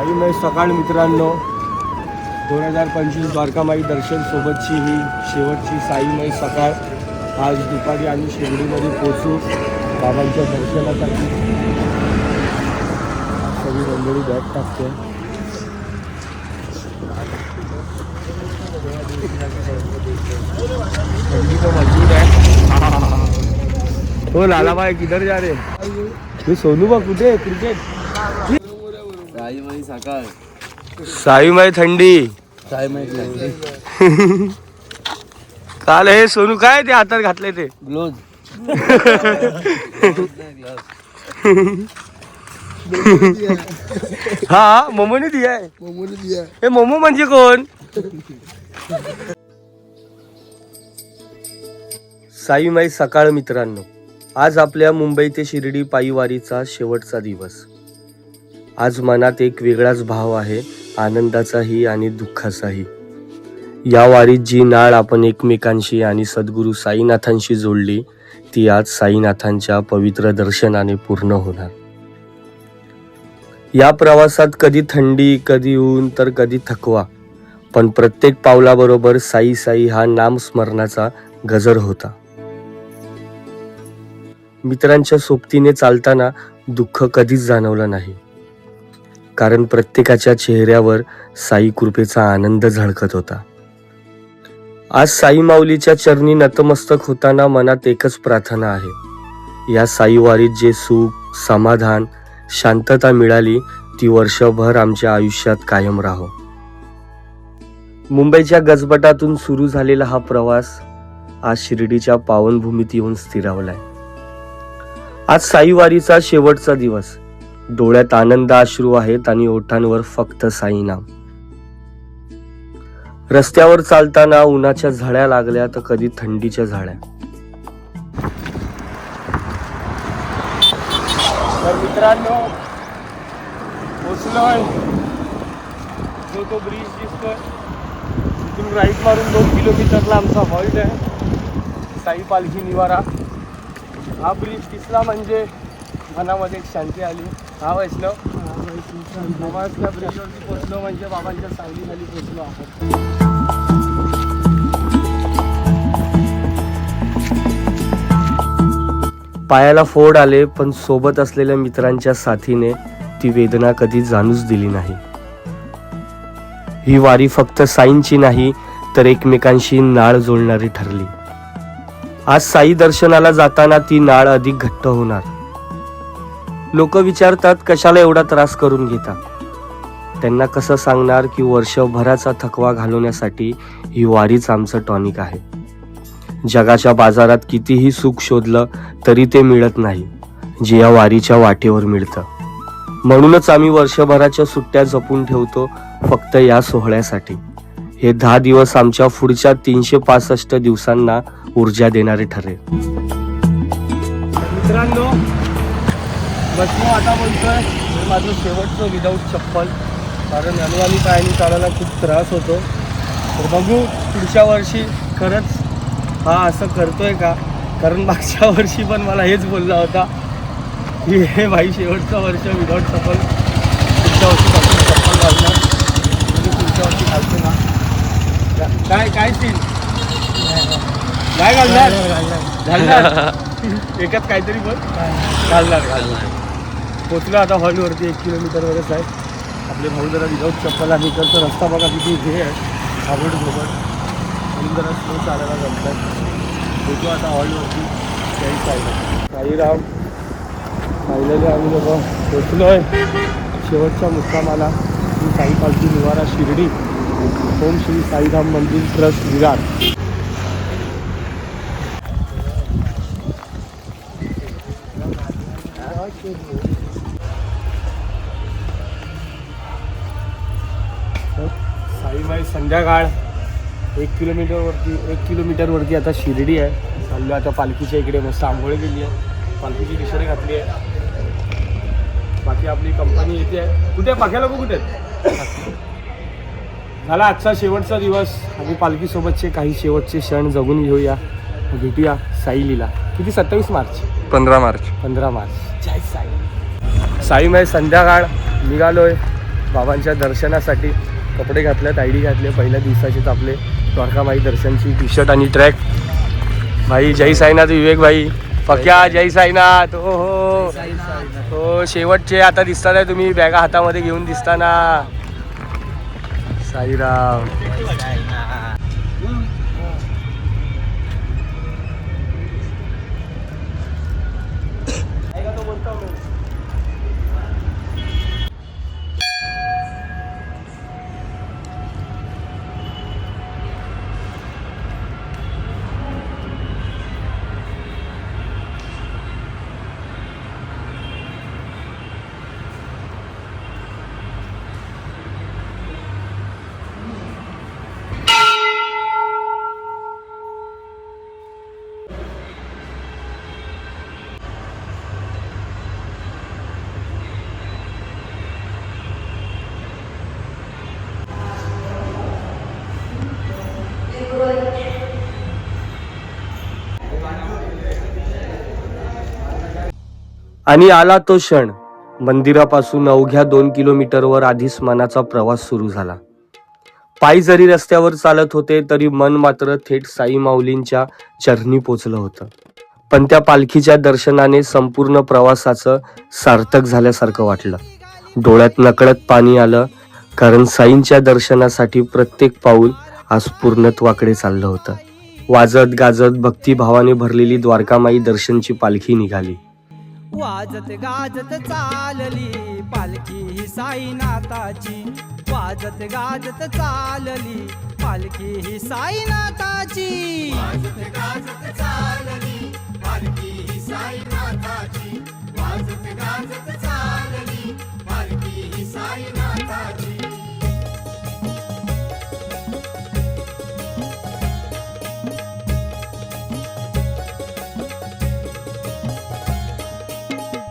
साईमाई सकाळ मित्रांनो, 2025 द्वारकामाई दर्शन सोबतची ही शेवटची साईमाई सकाळ. आज दुपारी आम्ही शिर्डीमध्ये पोहोचू बाबांच्या दर्शनासाठी. सगळी मंडळी बॅग टाकते. तो मजबूत आहे. हो लाला भाई किधर जा रे? हे सोनू बा कुठे क्रिकेट? साईमाई सकाळ, साईमाई थंडी. साईमाई थंडी. काल हे सोनू काय ते हातात घातले ते ग्लोज. हा मोमोने दिया आहे. हे मोमो म्हणजे कोण? साईमाई सकाळ मित्रांनो, आज आपल्या मुंबई ते शिर्डी पायीवारीचा शेवटचा दिवस. आज मनात एक वेगळाच भाव आहे, आनंदाचाही आणि दुःखाचाही. या वारीत जी नाळ आपण एकमेकांशी आणि सद्गुरू साईनाथांशी जोडली, ती आज साईनाथांच्या पवित्र दर्शनाने पूर्ण होणार. या प्रवासात कधी थंडी, कधी ऊन, तर कधी थकवा, पण प्रत्येक पावलाबरोबर साई साई हा नामस्मरणाचा गजर होता. मित्रांच्या सोबतीने चालताना दुःख कधीच जाणवलं नाही, कारण प्रत्येकाच्या चेहऱ्यावर साई कृपेचा आनंद झळकत होता. आज साई माऊलीच्या चरणी नतमस्तक होताना मनात एकच प्रार्थना आहे, या साईवारीत जे सुख, समाधान, शांतता मिळाली ती वर्षभर आमच्या आयुष्यात कायम राहो. मुंबईच्या गजबटातून सुरू झालेला हा प्रवास आज शिर्डीच्या पावनभूमीत येऊन स्थिरावलाय. आज साईवारीचा शेवटचा दिवस. डोळ्यात आनंद अश्रू आहेत आणि ओठांवर फक्त साई नाम. रस्त्यावर चालताना उन्हाच्या झळ्या लागल्या तर कधी थंडीच्या झाड्या. तर मित्रांनो, पोचलोय. तो ब्रिज दिसतोय, तिथून राईट मारून 2 किलोमीटरला आमचा हॉल्ट आहे, साई पालखी निवारा. हा ब्रिज दिसला म्हणजे मनामध्ये एक शांती आली. हा वैष्णव बाबांच्या ब्रिजवरती पोचलो म्हणजे बाबांच्या सावलीखाली पोचलो आपण. पायाला फोड आले, पण सोबत असलेल्या मित्रांच्या साथीने ती वेदना कधी जाणूच दिली नाही. ही वारी फक्त साईंची नाही, तर एकमेकांशी नाळ जोडणारी ठरली. आज साई दर्शनाला जाताना ती नाळ अधिक घट्ट होणार. लोक विचारतात, कशाला एवढा त्रास करून घेता? त्यांना कसं सांगणार की वर्षभराचा थकवा घालवण्यासाठी ही वारीच आमचं टॉनिक आहे. जगाच्या बाजारात कितीही सुख शोधलं तरी ते मिळत नाही, जे या वारीच्या वाटेवर मिळतं. म्हणूनच आम्ही वर्षभराच्या सुट्ट्या जपून ठेवतो फक्त या सोहळ्यासाठी. हे 10 दिवस आमच्या पुढच्या 365 दिवसांना ऊर्जा देणारे ठरेल. मित्रांनो, बसलो आता बोलतोय माझं शेवटचं विदाऊट चप्पल, कारण अनुवानी पायाने चालायला खूप त्रास होतो. तर बघू पुढच्या वर्षी खरंच हा असं करतोय का, कारण मागच्या वर्षी पण मला हेच बोलला होता की हे भाई शेवटचं वर्ष विदाऊट चप्पल, पुढच्या वर्षी चप्पल घालणार, म्हणजे पुढच्या वर्षी घालतो ना. काय सीन काय घालणार? एकच काहीतरी पण घालणार. पोचलो आता हॉलवरती. 1 किलोमीटरवरच आहे. आपले भाऊ जरा विदाऊट चप्पल आणि इकडचा रस्ता बघा किती हे आहे, आवड सोबत म्हणून जरा स्लो चालायला जमतात. पोचू आता हॉलवरती. साईराम फायनली आम्ही लोक पोचलो आहे शेवटच्या मुक्कामाला. श्री साई पालखी निवारा शिर्डी, ओम श्री साईराम मंदिर ट्रस्ट विरार. साईमाई संध्याकाळ. 1 किलोमीटरवरती आता शिर्डी आहे. चाललो आता पालखीच्या इकडे. मस्त आंघोळ केली आहे, पालखीची टी-शर्ट घातली आहे. बाकी आपली कंपनी येते आहे. कुठे पाख्या लोक कुठे आहेत? झाला आजचा शेवटचा दिवस. आम्ही पालखीसोबतचे काही शेवटचे क्षण जगून घेऊया. भेटूया साईलीला. किती? 27 मार्च 15 मार्च. 15 मार्च. जय साई. साईमाई संध्याकाळ. निघालोय बाबांच्या दर्शनासाठी कपडे घातलेत, आयडी घातले. पहिल्या दिवसाचेच आपले द्वारकामाई दर्शनची टी शर्ट आणि ट्रॅक. भाई जय साईनाथ विवेक भाई, पक्या जय साईनाथ. हो हो हो, शेवटचे आता दिसतात आहे तुम्ही बॅगा हातामध्ये घेऊन दिसताना. साईराम. आणि आला तो क्षण. मंदिरापासून अवघ्या 2 किलोमीटरवर आधीच मनाचा प्रवास सुरू झाला. पायी जरी रस्त्यावर चालत होते तरी मन मात्र थेट साई माऊलींच्या चरणी पोचलं होतं. पण त्या पालखीच्या दर्शनाने संपूर्ण प्रवासाचं सार्थक झाल्यासारखं वाटलं. डोळ्यात नकळत पाणी आलं, कारण साईंच्या दर्शनासाठी प्रत्येक पाऊल आज पूर्णत्वाकडे चाललं होतं. वाजत गाजत भक्तिभावाने भरलेली द्वारकामाई दर्शनची पालखी निघाली. वाजत गाजत चालली पालखी ही साईनाथाची. वाजत गाजत चालली पालखी ही साईनाथाची. वाजत गाजत चालली पालखी ही साईनाथाची. वाजत गाजत चालली पालखी ही साईनाथाची.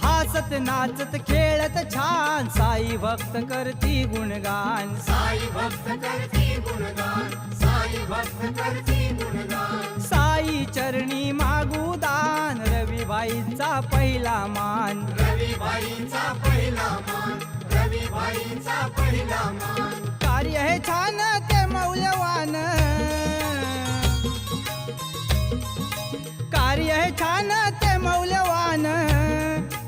हसत नाचत खेळत छान साई भक्त करती गुणगान. साई भक्त करती गुणगान. साई भक्त करती गुणगान. साई चरणी मागू दान, रविबाईंचा पहिला मान. रविबाईंचा पहिला मान. रविबाईंचा पहिला मान. कार्य हे छान ते मौल्यवान. कार्य हे छान ते मौल्यवान.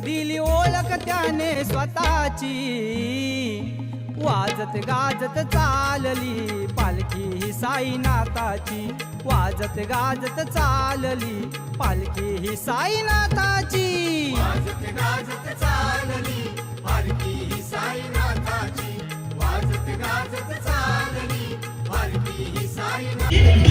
दिली ओळख त्याने स्वतःची. वाजत गाजत चालली पालखी ही साईनाथाची. वाजत गाजत चालली पालखी ही साईनाथाची. वाजत गाजत चालली पालखी ही साईनाथाची. वाजत गाजत चालली पालखी ही साईनाथाची.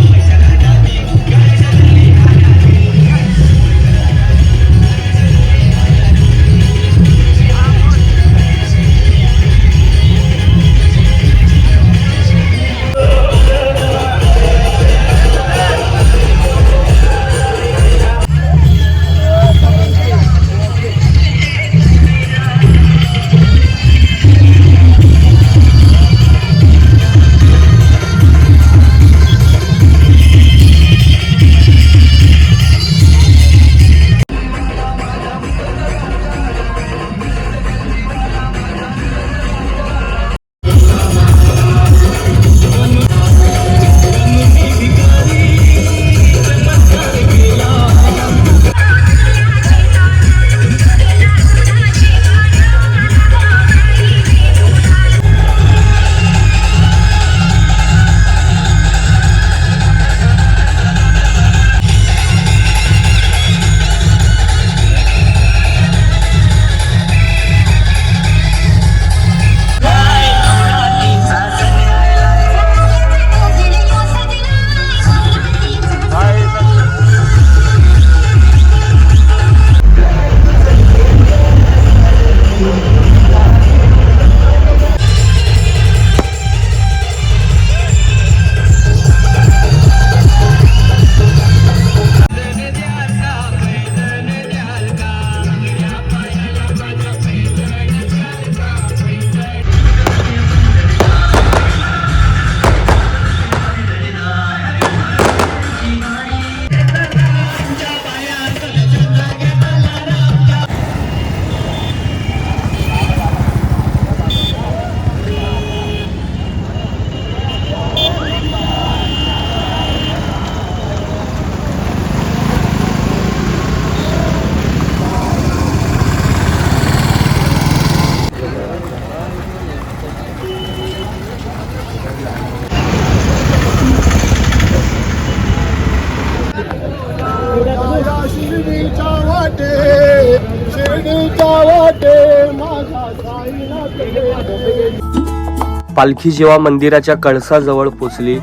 पालखी जेव्हा मंदिराच्या कळसाजवळ पोचली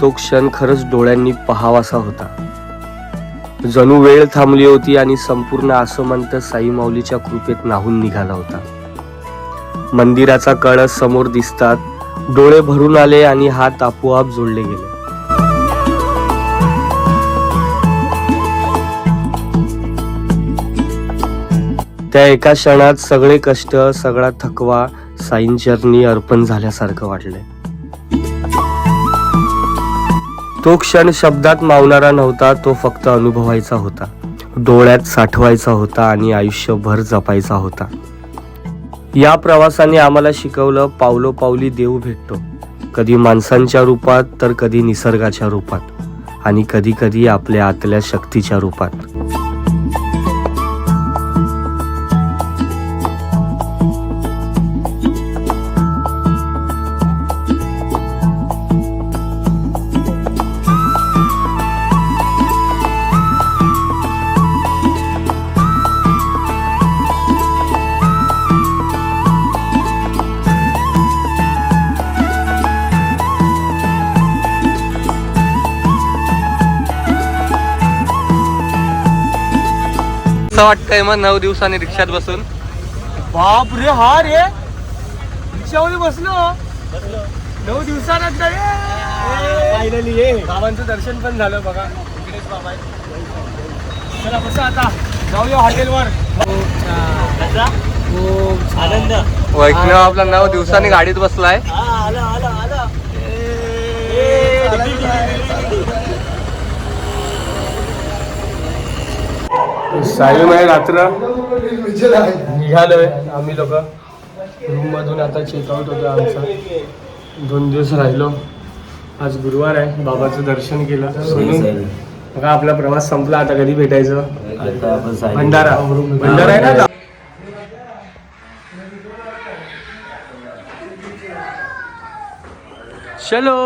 तो क्षण खरंच डोळ्यांनी पाहावासा होता. जणू वेळ थांबली होती आणि संपूर्ण आसमंत साई माऊलीच्या कृपेत न्हाऊन निघाला होता. मंदिराचा कळस समोर दिसतात डोळे भरून आले आणि हात आपोआप जोडले गेले. त्या एका क्षणात सगळे कष्ट सगळा थकवा साईंचरणी अर्पण झाल्यासारखं वाटले. तो क्षण शब्दात मावणारा नव्हता, तो फक्त अनुभवायचा होता, डोळ्यात साठवायचा होता आणि आयुष्यभर जपायचा होता. या प्रवासाने आम्हाला शिकवलं पावलोपावली देव भेटतो, कधी माणसांच्या रूपात तर कधी निसर्गाच्या रूपात आणि कधी कधी आपल्या आतल्या शक्तीच्या रूपात. असं वाटतंय मग 9 दिवसांनी रिक्षात बसून. बाप रे, हा रे रिक्षामध्ये बसलो 9 दिवसानंतर. फायनली बाबांचं दर्शन पण झालं बघा. इकडेच बाबा आहे. चला बसा आता जाऊया हॉटेलवर. आनंद वैष्णव आपला 9 दिवसांनी गाडीत बसलाय. सायंकाळी रात्र निघालोय आम्ही लोक रूम मधून. आता चेकआउट होतो आमचा. 2 दिवस राहिलो. आज गुरुवार आहे. बाबाचं दर्शन केलं. सोनू बघा आपला प्रवास संपला. आता कधी भेटायचं? भंडारा आहे ना. चलो.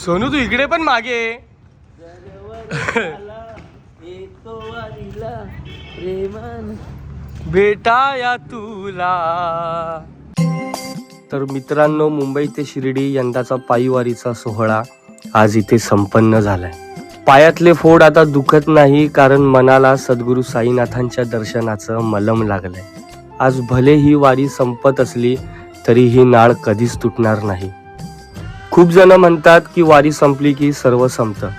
सोनू तू इकडे पण मागे. बेटा या तुला. तर मित्रांनो, मुंबई ते शिर्डी यंदाचा पायीवारीचा सोहळा आज इथे संपन्न झालाय. पायातले फोड आता दुखत नाही, कारण मनाला सद्गुरू साईनाथांच्या दर्शनाचं मलम लागलंय. आज भले ही वारी संपत असली तरी ही नाळ कधीच तुटणार नाही. खूप जण म्हणतात की वारी संपली की सर्व संपतं,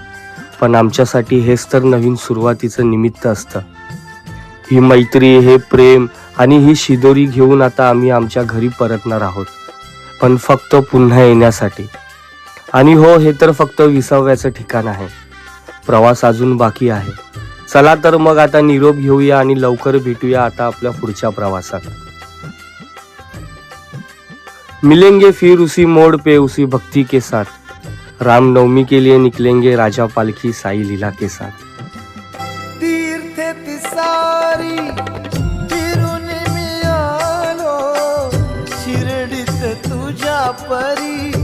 पण आमच्यासाठी हेच तर नवीन सुरुवातीचं निमित्त असतं. ही मैत्री, हे प्रेम आणि ही शिदोरी घेऊन आता आम्ही आमच्या घरी परतणार आहोत, पण फक्त पुन्हा येण्यासाठी. आणि हो, हे तर फक्त 20व्याचं ठिकाण आहे. प्रवास अजून बाकी आहे. चला तर मग आता निरोप घेऊया आणि लवकर भेटूया आता आपल्या पुढच्या प्रवासात. मिलेंगे फिर उसी मोड़ पे उसी भक्ति के साथ. रामनवमी के लिए निकलेंगे राजा पालखी साई लीला के साथ. तीर्थे तिसारी फिरून मी आलो शिर्डीत तुझ्या परी.